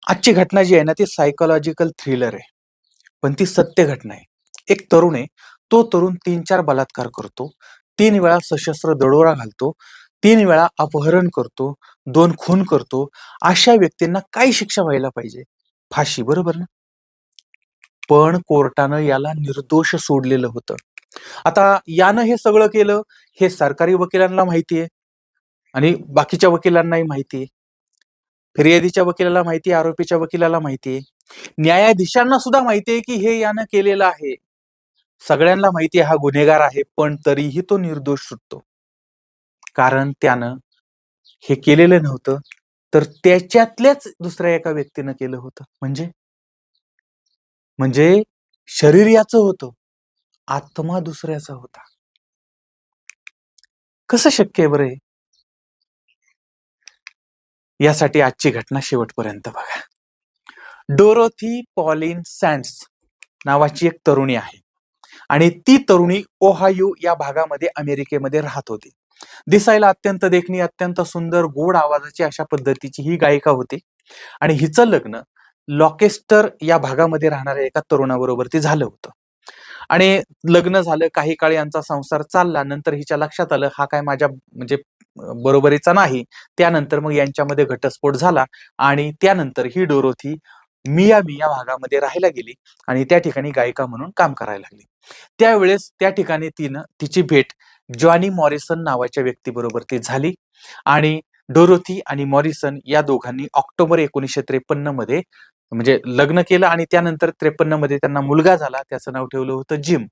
आजची घटना जी आहे ना, ती सायकॉलॉजिकल थ्रिलर आहे. पण ती सत्य घटना आहे. एक तरुण आहे. तो तरुण 3-4 बलात्कार करतो. 3 वेळा सशस्त्र दरोडा घालतो. 3 वेळा अपहरण करतो. 2 खून करतो. अशा व्यक्तींना काय शिक्षा व्हायला पाहिजे? फाशी, बरोबर ना? पण कोर्टानं याला निर्दोष सोडलेलं होतं. आता यानं हे सगळं केलं, हे सरकारी वकिलांना माहिती आहे आणि बाकीच्या वकिलांनाही माहिती आहे. फिर्यादीच्या वकिलाला माहिती आहे, आरोपीच्या वकिलाला माहिती आहे. न्यायाधीशांना सुद्धा माहिती आहे, की हे यानं केलेलं आहे. सगळ्यांना माहिती आहे हा गुन्हेगार आहे, पण तरीही तो निर्दोष सुटतो. कारण त्यानं हे केलेलं नव्हतं, तर त्याच्यातल्याच दुसऱ्या एका व्यक्तीनं केलं होतं. म्हणजे शरीर याचं होतं, आत्मा दुसऱ्याचा होता. कसं शक्य आहे बरं हे? यासाठी आजची घटना शेवटपर्यंत बघा. डोरोथी पॉलिन सँड्स नावाची एक तरुणी आहे आणि ती तरुणी ओहायो या भागामध्ये अमेरिकेमध्ये राहत होती. दिसायला अत्यंत देखणी, अत्यंत सुंदर, गोड आवाजाची अशा पद्धतीची ही गायिका होती आणि हिचं लग्न लॉकेस्टर या भागामध्ये राहणाऱ्या एका तरुणाबरोबर ते झालं होतं. आणि लग्न झालं, काही काळ यांचा संसार चालला. नंतर हिच्या लक्षात आलं, हा काय माझ्या म्हणजे बरोबरीचा नाही. त्यानंतर मग यांच्यामध्ये घटस्फोट झाला आणि त्यानंतर ही डोरोथी मियामी या भागामध्ये राहायला गेली आणि त्या ठिकाणी गायिका म्हणून काम करायला लागली. त्यावेळेस त्या ठिकाणी तिनं तिची भेट जॉनी मॉरिसन नावाच्या व्यक्तीबरोबर ती झाली आणि डोरोथी आणि मॉरिसन या दोघांनी ऑक्टोबर 1953 मध्ये म्हणजे लग्न केलं आणि त्यानंतर 53 मध्ये त्यांना मुलगा झाला. त्याचं नाव ठेवलं होतं जिम.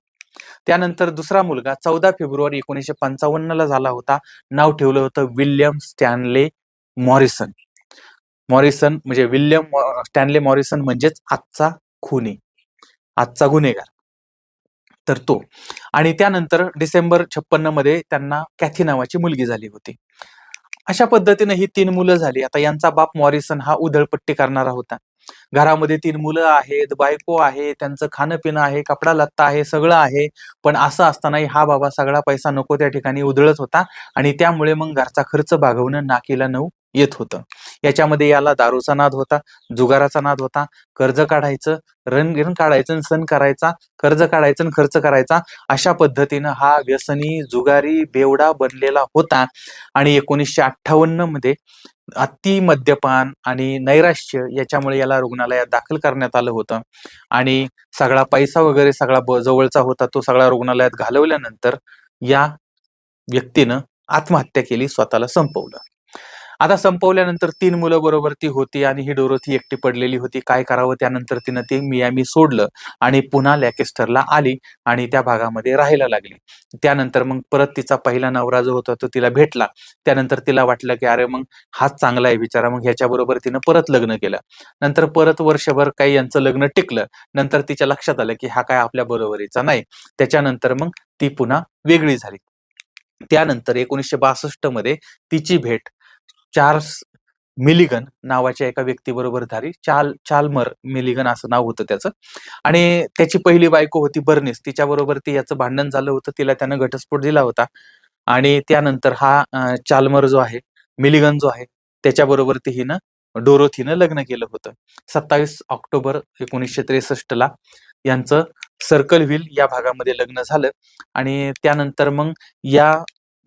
त्यानंतर दुसरा मुलगा 14 फेब्रुवारी 1955 ला झाला होता. नाव ठेवलं होतं विल्यम स्टॅनले मॉरिसन. मॉरिसन म्हणजे स्टॅनले मॉरिसन म्हणजेच आजचा खुनी, आजचा गुन्हेगार. तर तो आणि त्यानंतर डिसेंबर 56 मध्ये त्यांना कॅथी नावाची मुलगी झाली होती. अशा पद्धतीने ही 3 मुलं झाली. आता यांचा बाप मॉरिसन हा उधळपट्टी करणारा होता. घरामध्ये 3 मुलं आहेत, बायको आहे, त्यांचं खाणं-पिणं आहे, कपडा-लत्ता आहे, सगळं आहे. पण असं असतानाही हा बाबा सगळा पैसा नको त्या ठिकाणी उधळत होता आणि त्यामुळे मग घरचा खर्च भागवणं नाकीला नऊ येत होतं. याच्यामध्ये याला दारूचा नाद होता, जुगाराचा नाद होता, कर्ज काढायचं, रण काढायचं, सण करायचा, कर्ज काढायचं, खर्च करायचा. अशा पद्धतीनं हा व्यसनी, जुगारी, बेवडा बनलेला होता आणि 1958 मध्ये अति मद्यपान आणि नैराश्य याच्यामुळे याला रुग्णालयात दाखल करण्यात आलं होतं आणि सगळा पैसा वगैरे सगळा जवळचा होता तो सगळा रुग्णालयात घालवल्यानंतर या व्यक्तीनं आत्महत्या केली, स्वतःला संपवलं. आता संपवल्यानंतर 3 मुलं बरोबर ती होती आणि ही डोरोथी एकटी पडलेली होती. काय करावं? त्यानंतर तिनं ते मियामी सोडलं आणि पुन्हा लॅकेस्टरला आली आणि त्या भागामध्ये राहायला लागली. त्यानंतर मग परत तिचा पहिला नवरा जो होता तो तिला भेटला. त्यानंतर तिला वाटलं, की अरे मग हाच चांगला आहे बिचारा. मग ह्याच्याबरोबर तिनं परत लग्न केलं. नंतर परत वर्षभर काही यांचं लग्न टिकलं. नंतर तिच्या लक्षात आलं, की हा काय आपल्या बरोबरीचा नाही. त्याच्यानंतर मग ती पुन्हा वेगळी झाली. त्यानंतर 1962 मध्ये तिची भेट चार्ल्स मिलिगन नावाच्या एका व्यक्तीबरोबर झाली. चाल्मर मिलिगन असं नाव होतं त्याचं आणि त्याची पहिली बायको होती बर्निस. तिच्याबरोबर याचं भांडण झालं होतं. तिला त्यानं घटस्फोट दिला होता आणि त्यानंतर हा चाल्मर जो आहे, मिलिगन जो आहे, त्याच्याबरोबर हिनं डोरोथीनं लग्न केलं होतं. 27 ऑक्टोबर 1963 ला यांचं सर्कल व्हील या भागामध्ये लग्न झालं आणि त्यानंतर मग या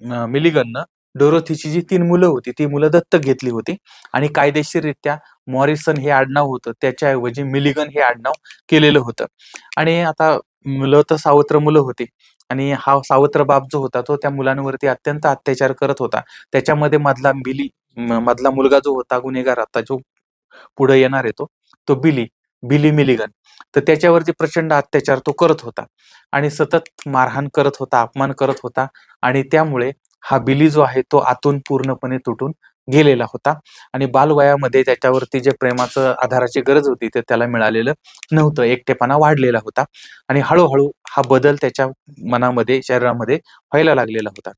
मिलिगननं डोरोथीची जी 3 मुलं होती, ती मुलं दत्तक घेतली होती आणि कायदेशीररित्या मॉरिसन हे आडनाव होतं. त्याच्याऐवजी मिलिगन हे आडनाव केलेलं होतं आणि आता मुलं तर सावत्र मुलं होती आणि हा सावत्र बाप जो होता, तो त्या मुलांवरती अत्यंत अत्याचार करत होता. त्याच्यामध्ये मधला मुलगा जो होता गुन्हेगार आता जो पुढे येणार आहे तो बिली मिलिगन. तर त्याच्यावरती प्रचंड अत्याचार तो करत होता आणि सतत मारहाण करत होता, अपमान करत होता आणि त्यामुळे हा बिली जो आहे तो आतून पूर्णपणे तुटून गेलेला होता आणि बालवयामध्ये त्याच्यावरती जे प्रेमाचं आधाराची गरज होती ते त्याला मिळालेलं नव्हतं. एकटेपणा वाढलेला होता आणि हळूहळू हा बदल त्याच्या मनामध्ये, शरीरामध्ये व्हायला लागलेला होता.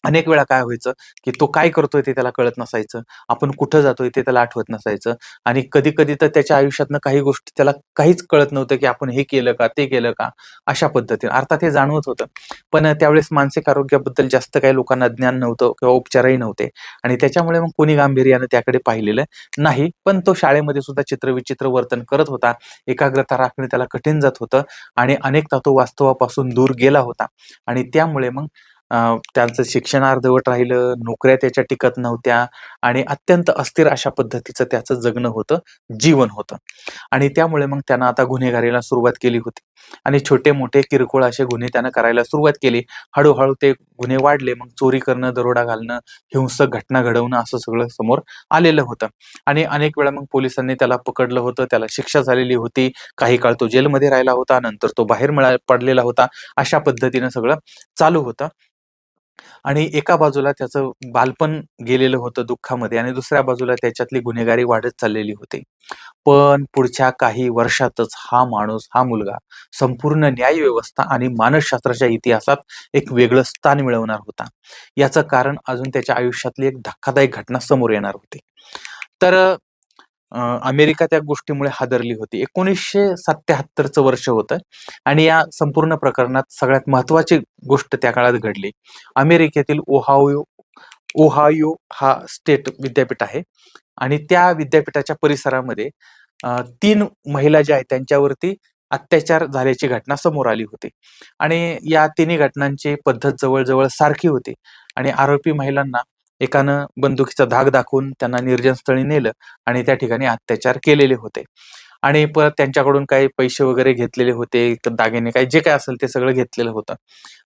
अनेक वेळा काय व्हायचं, की तो काय करतोय ते त्याला कळत नसायचं. आपण कुठं जातोय ते त्याला आठवत नसायचं आणि कधी-कधी तर त्याच्या आयुष्यातनं काही गोष्टी त्याला काहीच कळत नव्हतं, की आपण हे केलं का? ते केलं का? अशा पद्धतीने. अर्थात हे जाणवत होतं. पण त्यावेळेस मानसिक आरोग्याबद्दल जास्त काही लोकांना ज्ञान नव्हतं किंवा उपचारही नव्हते आणि त्याच्यामुळे मग कोणी गांभीर्यानं त्याकडे पाहिलेलं नाही. पण तो शाळेमध्ये सुद्धा चित्रविचित्र वर्तन करत होता. एकाग्रता राखणे त्याला कठीण जात होतं आणि अनेकदा तो वास्तवापासून दूर गेला होता आणि त्यामुळे मग त्यांचं शिक्षण अर्धवट राहिलं, नोकऱ्या त्याच्या टिकत नव्हत्या आणि अत्यंत अस्थिर अशा पद्धतीचं त्याचं जगणं होतं, जीवन होतं. आणि त्यामुळे मग त्यानं आता गुन्हेगारीला सुरुवात केली होती आणि छोटे-मोठे किरकोळ असे गुन्हे त्यानं करायला सुरुवात केली. हळू-हळू ते गुन्हे वाढले. मग चोरी करणं, दरोडा घालणं, हिंसक घटना घडवणं असं सगळं समोर आलेलं होतं. आणि अनेक वेळा मग पोलिसांनी त्याला पकडलं होतं. त्याला शिक्षा झालेली होती. काही काळ तो जेलमध्ये राहिला होता. नंतर तो बाहेर पडलेला होता. अशा पद्धतीनं सगळं चालू होतं. आणि एका बाजूला त्याचं बालपण गेलेलं होतं दुःखामध्ये आणि दुसऱ्या बाजूला त्याच्यातली गुन्हेगारी वाढत चाललेली होती. पण पुढच्या काही वर्षातच हा माणूस, हा मुलगा संपूर्ण न्यायव्यवस्था आणि मानसशास्त्राच्या इतिहासात एक वेगळं स्थान मिळवणार होता. याचं कारण अजून त्याच्या आयुष्यातली एक धक्कादायक घटना समोर येणार होती. तर अमेरिका त्या गोष्टीमुळे हादरली होती. 1977 चं वर्ष होतं आणि या संपूर्ण प्रकरणात सगळ्यात महत्त्वाची गोष्ट त्या काळात घडली. अमेरिकेतील ओहायो हा स्टेट विद्यापीठ आहे आणि त्या विद्यापीठाच्या परिसरामध्ये 3 महिला ज्या आहेत त्यांच्यावरती अत्याचार झाल्याची घटना समोर आली होती आणि या तिन्ही घटनांची पद्धत जवळ-जवळ सारखी होती आणि आरोपी महिलांना एकानं बंदुकीचा धाक दाखवून त्यांना निर्जन स्थळी नेलं आणि त्या ठिकाणी अत्याचार केलेले होते. आणि परत त्यांच्याकडून काही पैसे वगैरे घेतलेले होते, दागिने काही जे काही असेल ते सगळं घेतलेलं होतं.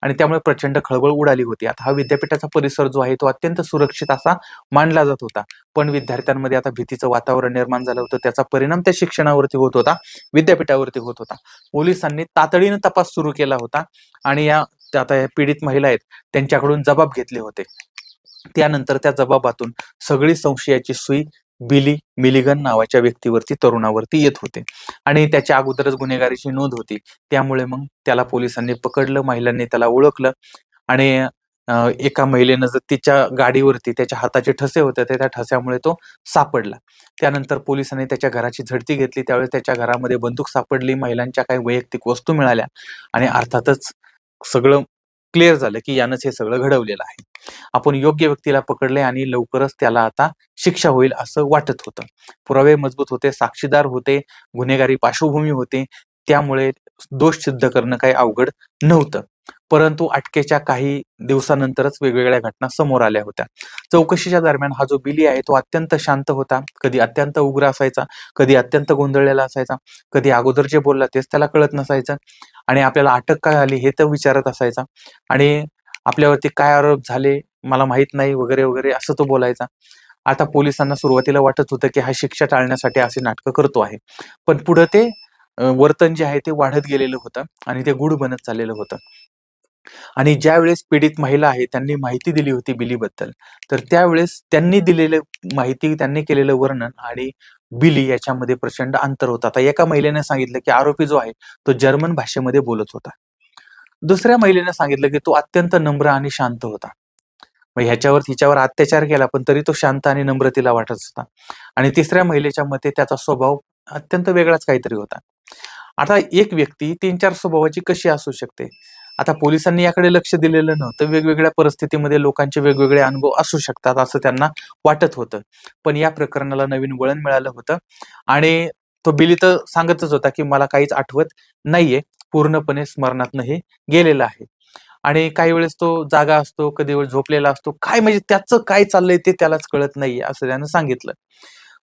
आणि त्यामुळे प्रचंड खळबळ उडाली होती. आता हा विद्यापीठाचा परिसर जो आहे तो अत्यंत सुरक्षित असा मानला जात होता. पण विद्यार्थ्यांमध्ये आता भीतीचं वातावरण निर्माण झालं होतं. त्याचा परिणाम त्या शिक्षणावरती होत होता, विद्यापीठावरती होत होता. पोलिसांनी तातडीनं तपास सुरू केला होता आणि आता या पीडित महिला आहेत त्यांच्याकडून जबाब घेतले होते. त्यानंतर त्या जबाबातून सगळी संशयाची सुई बिली मिलिगन नावाच्या व्यक्तीवरती, तरुणावरती येत होते आणि त्याच्या अगोदरच गुन्हेगारीची नोंद होती. त्यामुळे मग त्याला पोलिसांनी पकडलं, महिलांनी त्याला ओळखलं आणि एका महिलेनं जर तिच्या गाडीवरती त्याच्या हाताचे ठसे होते, त्या ठस्यामुळे तो सापडला. त्यानंतर पोलिसांनी त्याच्या घराची झडती घेतली. त्यावेळेस त्याच्या घरामध्ये बंदूक सापडली, महिलांच्या काही वैयक्तिक वस्तू मिळाल्या आणि अर्थातच सगळं क्लिअर झालं, की यानंच हे सगळं घडवलेलं आहे. आपण योग्य व्यक्तीला पकडले आणि लवकरच त्याला आता शिक्षा होईल असं वाटत होतं. पुरावे मजबूत होते, साक्षीदार होते, गुन्हेगारी पार्श्वभूमी होती. त्यामुळे दोष सिद्ध करणं काही अवघड नव्हतं. परंतु अटकेच्या काही दिवसानंतरच वेगवेगळ्या घटना समोर आल्या होत्या. चौकशीच्या दरम्यान हा जो बिली आहे तो अत्यंत शांत होता, कधी अत्यंत उग्र असायचा, कधी अत्यंत गोंधळलेला असायचा, कधी अगोदर जे बोलला तेच त्याला कळत नसायचं आणि आपल्याला अटक का झाली हे तर विचारत असायचा आणि आपल्यावरती काय आरोप झाले मला माहित नाही वगैरे, वगैरे असं तो बोलायचा. आता पोलिसांना सुरुवातीला वाटत होतं, की हा शिक्षा टाळण्यासाठी अशी नाटकं करतो आहे. पण पुढं ते वर्तन जे आहे ते वाढत गेलेलं होतं आणि ते गूढ बनत चाललेलं होतं. आणि ज्यावेळेस पीडित महिला आहे त्यांनी माहिती दिली होती बिलीबद्दल, तर त्यावेळेस त्यांनी दिलेलं माहिती, त्यांनी केलेलं वर्णन आणि बिली याच्यामध्ये प्रचंड अंतर होतं. आता एका महिलेने सांगितलं, की आरोपी जो आहे तो जर्मन भाषेमध्ये बोलत होता. दुसऱ्या महिलेने सांगितलं, की तो अत्यंत नम्र आणि शांत होता. मग हिच्यावर अत्याचार केला, पण तरी तो शांत आणि नम्र तिला वाटत होता. आणि तिसऱ्या महिलेच्या मते त्याचा स्वभाव अत्यंत वेगळाच काहीतरी होता. आता एक व्यक्ती 3-4 स्वभावाची कशी असू शकते? आता पोलिसांनी याकडे लक्ष दिलेलं नव्हतं. वेगवेगळ्या परिस्थितीमध्ये लोकांचे वेगवेगळे अनुभव असू शकतात, असं त्यांना वाटत होतं. पण या प्रकरणाला नवीन वळण मिळालं होतं आणि तो बिली तर सांगतच होता, की मला काहीच आठवत नाहीये. पूर्णपणे स्मरणातनं हे गेलेलं आहे. आणि काही वेळेस तो जागा असतो, कधी वेळ झोपलेला असतो. काय म्हणजे त्याचं काय चाललंय ते त्यालाच कळत नाहीये, असं त्यानं सांगितलं.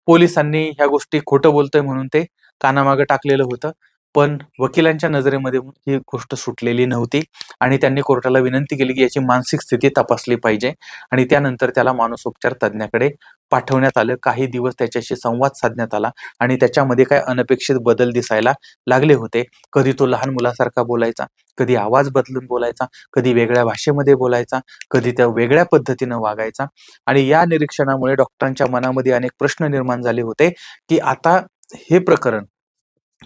पोलिसांनी ह्या गोष्टी खोटं बोलतोय म्हणून ते कानामागं टाकलेलं होतं. पण वकिलांच्या नजरेमध्ये ही गोष्ट सुटलेली नव्हती आणि त्यांनी कोर्टाला विनंती केली, की याची मानसिक स्थिती तपासली पाहिजे आणि त्यानंतर त्याला मानसोपचार तज्ञाकडे पाठवण्यात आलं. काही दिवस त्याच्याशी संवाद साधण्यात आला आणि त्याच्यामध्ये काही अनपेक्षित बदल दिसायला लागले होते. कधी तो लहान मुलासारखा बोलायचा, कधी आवाज बदलून बोलायचा, कधी वेगळ्या भाषेमध्ये बोलायचा, कधी त्या वेगळ्या पद्धतीनं वागायचा आणि या निरीक्षणामुळे डॉक्टरांच्या मनामध्ये अनेक प्रश्न निर्माण झाले होते, की आता हे प्रकरण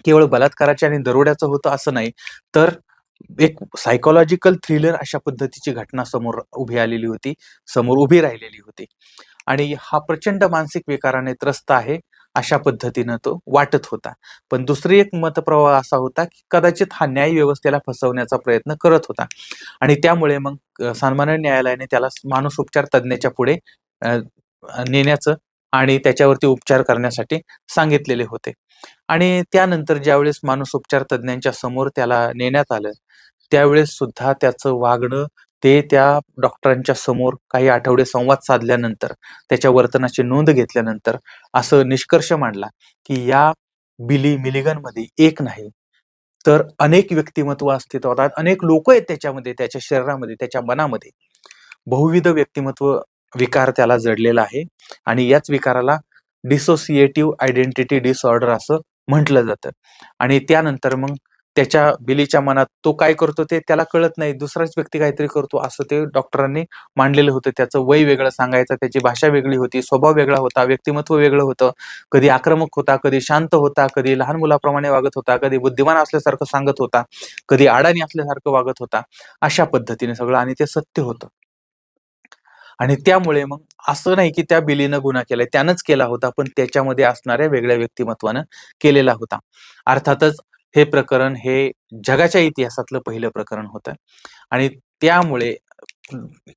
केवळ बलात्काराचे आणि दरोड्याचं होतं असं नाही, तर एक सायकोलॉजिकल थ्रिलर अशा पद्धतीची घटना समोर उभी राहिलेली होती. आणि हा प्रचंड मानसिक विकाराने त्रस्त आहे अशा पद्धतीनं तो वाटत होता. पण दुसरी एक मतप्रवाह असा होता, की कदाचित हा न्याय व्यवस्थेला फसवण्याचा प्रयत्न करत होता आणि त्यामुळे मग सन्माननीय न्यायालयाने त्याला मानसोपचार तज्ञाच्या पुढे अ, नेण्याचं आणि त्याच्यावरती उपचार करण्यासाठी सांगितलेले होते. आणि त्यानंतर ज्यावेळेस मानसोपचार तज्ञांच्या समोर त्याला नेण्यात आलं, त्यावेळेस सुद्धा त्याचं वागणं ते त्या डॉक्टरांच्या समोर काही आठवडे संवाद साधल्यानंतर, त्याच्या वर्तनाची नोंद घेतल्यानंतर असं निष्कर्ष मांडला, की या बिली मिलिगनमध्ये एक नाही, तर अनेक व्यक्तिमत्व अस्तित्वात आहेत. अनेक लोकं आहेत त्याच्यामध्ये, त्याच्या शरीरामध्ये, त्याच्या मनामध्ये. बहुविध व्यक्तिमत्व विकार त्याला जडलेला आहे आणि याच विकाराला डिसोसिएटिव्ह आयडेंटिटी डिसऑर्डर असं म्हटलं जातं. आणि त्यानंतर मग त्याच्या बिलीच्या मनात तो काय करतो ते त्याला कळत नाही. दुसराच व्यक्ती काहीतरी करतो असं ते डॉक्टरांनी मांडलेलं होतं. त्याचं वय वेगळं सांगायचं, त्याची भाषा वेगळी होती, स्वभाव वेगळा होता, व्यक्तिमत्व वेगळं होतं. कधी आक्रमक होता, कधी शांत होता, कधी लहान मुलाप्रमाणे वागत होता, कधी बुद्धिमान असल्यासारखं सांगत होता, कधी अडाणी असल्यासारखं वागत होता. अशा पद्धतीने सगळं आणि ते सत्य होतं. आणि त्यामुळे मग असं नाही की त्या बिलीनं गुन्हा केलाय. त्यानंच केला होता, पण त्याच्यामध्ये असणाऱ्या वेगळ्या व्यक्तिमत्वानं केलेला होता. अर्थातच हे प्रकरण हे जगाच्या इतिहासातलं पहिलं प्रकरण होतं आणि त्यामुळे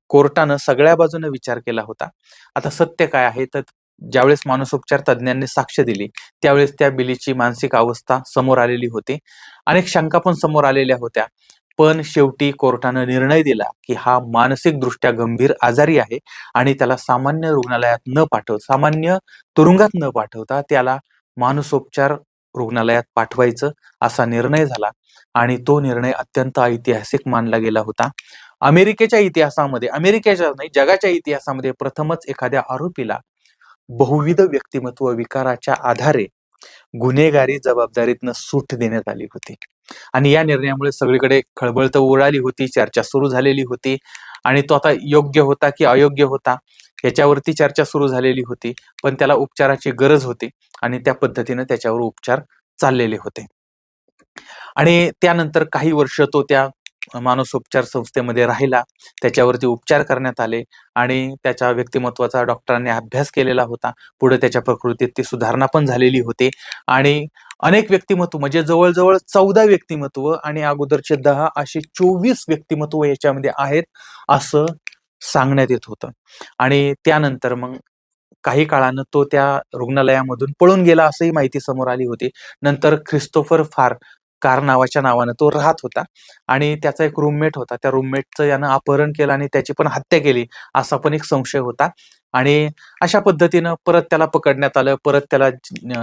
कोर्टानं सगळ्या बाजूने विचार केला होता. आता सत्य काय आहे, तर ज्यावेळेस मानसोपचार तज्ञांनी साक्ष दिली, त्यावेळेस त्या बिलीची मानसिक अवस्था समोर आलेली होती. अनेक शंका पण समोर आलेल्या होत्या. पण शेवटी कोर्टानं निर्णय दिला, की हा मानसिकदृष्ट्या गंभीर आजारी आहे आणि त्याला सामान्य तुरुंगात न पाठवता त्याला मानसोपचार रुग्णालयात पाठवायचं असा निर्णय झाला आणि तो निर्णय अत्यंत ऐतिहासिक मानला गेला होता. अमेरिकेच्या नाही, जगाच्या इतिहासामध्ये प्रथमच एखाद्या आरोपीला बहुविध व्यक्तिमत्व विकाराच्या आधारे गुन्हेगारी जबाबदारीतनं सूट देण्यात आली होती. आणि या निर्णयामुळे सगळीकडे खळबळ तर उडाली होती, चर्चा सुरू झालेली होती आणि तो आता योग्य होता की अयोग्य होता याच्यावरती चर्चा सुरू झालेली होती. पण त्याला उपचाराची गरज होती आणि त्या पद्धतीने त्याच्यावर उपचार चाललेले होते. आणि त्यानंतर काही वर्ष तो त्या मानसोपचार संस्थेमध्ये राहिला. त्याच्यावरती उपचार करण्यात आले आणि त्याच्या व्यक्तिमत्त्वाचा डॉक्टरांनी अभ्यास केलेला होता. पुढे त्याच्या प्रकृतीत ती सुधारणा पण झालेली होती आणि अनेक व्यक्तिमत्व म्हणजे जवळ-जवळ 14 व्यक्तिमत्व आणि अगोदरचे 10 असे 24 व्यक्तिमत्व याच्यामध्ये आहेत, असं सांगण्यात येत होतं. आणि त्यानंतर मग काही काळानं तो त्या रुग्णालयामधून पळून गेला असंही माहिती समोर आली होती. नंतर ख्रिस्तोफर कार नावाच्या नावानं तो राहत होता आणि त्याचा एक रूममेट होता. त्या रूममेटचं यानं अपहरण केलं आणि त्याची पण हत्या केली, असा पण एक संशय होता. आणि अशा पद्धतीनं परत त्याला पकडण्यात आलं. परत त्याला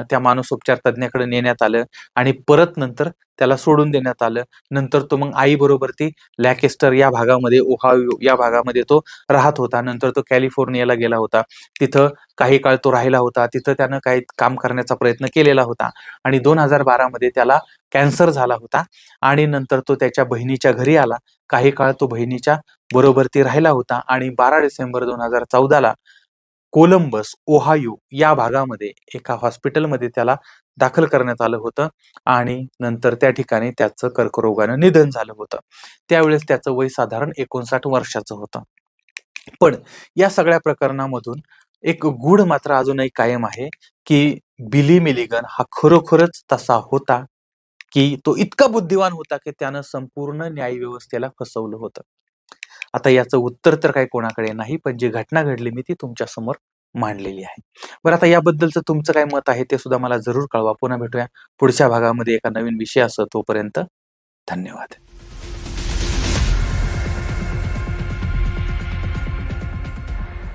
त्या मानसोपचार तज्ञाकडे नेण्यात आलं आणि परत नंतर त्याला सोडून देण्यात आलं. नंतर तो मग आईबरोबर ती लँकेस्टर या भागामध्ये, ओहायो या भागामध्ये तो राहत होता. नंतर तो कॅलिफोर्नियाला गेला होता. तिथं काही काळ तो राहिला होता. तिथं त्यानं काही काम करण्याचा प्रयत्न केलेला होता आणि 2012 मध्ये त्याला कॅन्सर झाला होता आणि नंतर तो त्याच्या बहिणीच्या घरी आला. काही काळ तो बहिणीच्या बरोबर ती राहिला होता आणि 12 डिसेंबर 2014 ला कोलंबस, ओहायो या भागामध्ये एका हॉस्पिटलमध्ये त्याला दाखल करण्यात आलं होतं आणि नंतर त्या ठिकाणी त्याचं कर्करोगानं निधन झालं होतं. त्यावेळेस त्याचं वय साधारण 59 वर्षाचं होतं. पण या सगळ्या प्रकरणामधून एक गूढ मात्र अजूनही कायम आहे, की बिली मिलिगन हा खरोखरच तसा होता, की तो इतका बुद्धिवान होता, की त्यानं संपूर्ण न्यायव्यवस्थेला फसवलं होतं. आता याचं उत्तर तर काही कोणाकडे नाही, पण जी घटना घडली मी ती तुमच्यासमोर मांडलेली आहे. बरं, आता याबद्दलचं तुमचं काय मत आहे ते सुद्धा मला जरूर कळवा. पुन्हा भेटूया पुढच्या भागामध्ये एका नवीन विषयासह. तोपर्यंत धन्यवाद.